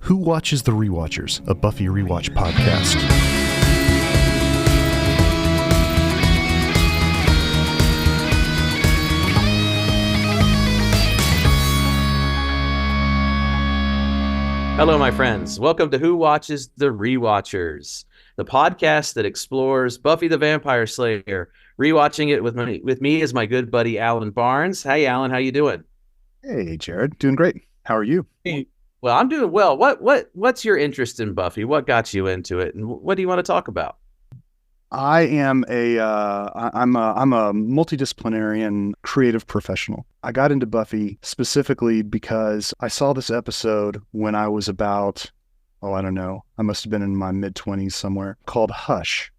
Who Watches the Rewatchers, a Buffy rewatch podcast. Hello, my friends. Welcome to Who Watches the Rewatchers, the podcast that explores Buffy the Vampire Slayer. Rewatching it with me is my good buddy Alan Barnes. Hey, Alan, how you doing? Hey, Jared. Doing great. How are you? Well, I'm doing well. What's your interest in Buffy? What got you into it, and what do you want to talk about? I am I'm a multidisciplinary creative professional. I got into Buffy specifically because I saw this episode when I was about, I don't know, I must have been in my mid-20s somewhere, called Hush.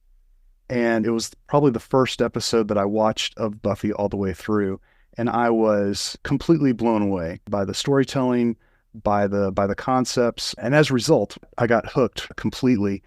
And it was probably the first episode that I watched of Buffy all the way through. And I was completely blown away by the storytelling, by the concepts. And as a result, I got hooked completely.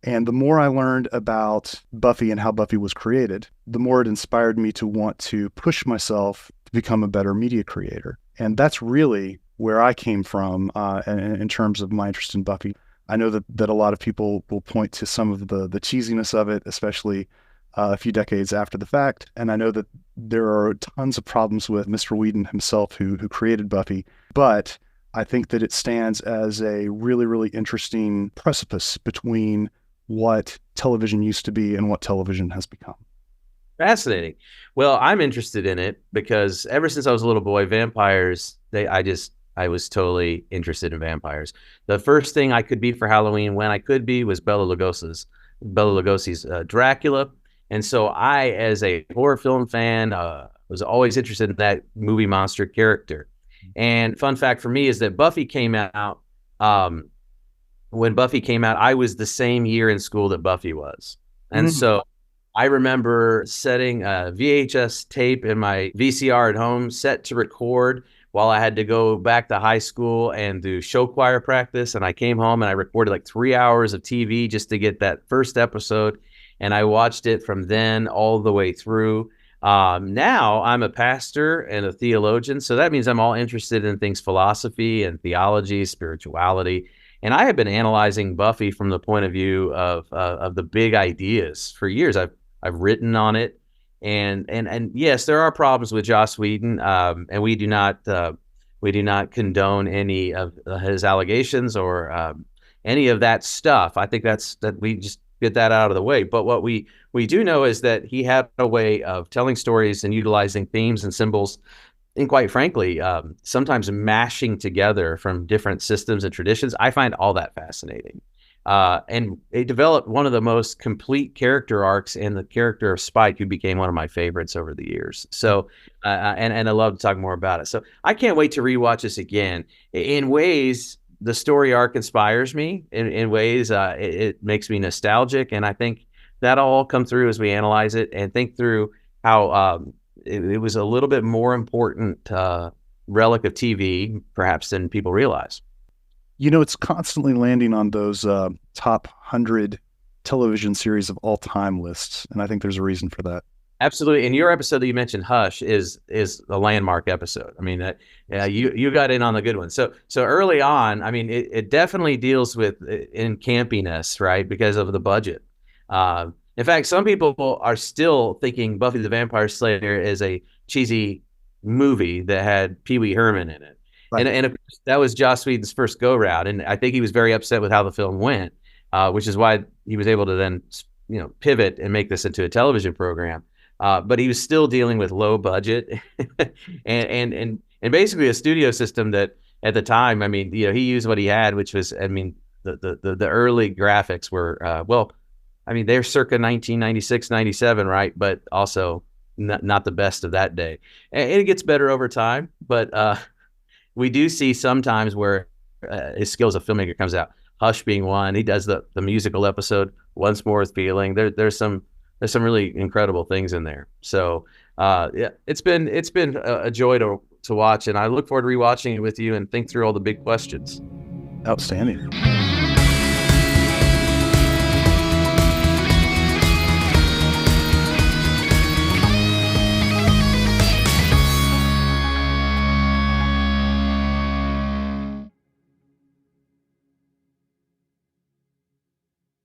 And the more I learned about Buffy and how Buffy was created, the more it inspired me to want to push myself to become a better media creator. And that's really where I came from in terms of my interest in Buffy. I know that a lot of people will point to some of the cheesiness of it, especially a few decades after the fact. And I know that there are tons of problems with Mr. Whedon himself, who created Buffy. But I think that it stands as a really, really interesting precipice between what television used to be and what television has become. Fascinating. Well, I'm interested in it because ever since I was a little boy, vampires, I was totally interested in vampires. The first thing I could be for Halloween when I could be was Bela Lugosi's Dracula. And so I, as a horror film fan, was always interested in that movie monster character. And fun fact for me is that Buffy came out, when Buffy came out, I was the same year in school that Buffy was. And so I remember setting a VHS tape in my VCR at home, set to record while I had to go back to high school and do show choir practice. And I came home and I recorded like 3 hours of TV just to get that first episode. And I watched it from then all the way through. Now I'm a pastor and a theologian. So that means I'm all interested in things, philosophy and theology, spirituality. And I have been analyzing Buffy from the point of view of the big ideas for years. I've written on it, and yes, there are problems with Joss Whedon, and we do not condone any of his allegations or any of that stuff. I think that we just get that out of the way. But what we do know is that he had a way of telling stories and utilizing themes and symbols, and quite frankly, sometimes mashing together from different systems and traditions. I find all that fascinating. And it developed one of the most complete character arcs in the character of Spike, who became one of my favorites over the years. So, and I love to talk more about it. So I can't wait to rewatch this again. In ways, the story arc inspires me. In ways, it makes me nostalgic. And I think that'll all come through as we analyze it and think through how it was a little bit more important relic of TV, perhaps, than people realize. You know, it's constantly landing on those top 100 television series of all time lists, and I think there's a reason for that. Absolutely. And your episode that you mentioned, Hush, is a landmark episode. I mean, you got in on the good one. So early on, I mean, it definitely deals with in campiness, right, because of the budget. In fact, some people are still thinking Buffy the Vampire Slayer is a cheesy movie that had Pee Wee Herman in it. Right. And of course, that was Joss Whedon's first go-round. And I think he was very upset with how the film went, which is why he was able to then, pivot and make this into a television program. But he was still dealing with low budget and basically a studio system that at the time, I mean, he used what he had, which was, I mean, the early graphics were, I mean, they're circa 1996, 97, right? But also not the best of that day. And it gets better over time. But we do see sometimes where his skill as a filmmaker comes out. Hush being one. He does the musical episode, Once More with Feeling. There's some really incredible things in there. So yeah, it's been a joy to watch. And I look forward to rewatching it with you and think through all the big questions. Outstanding.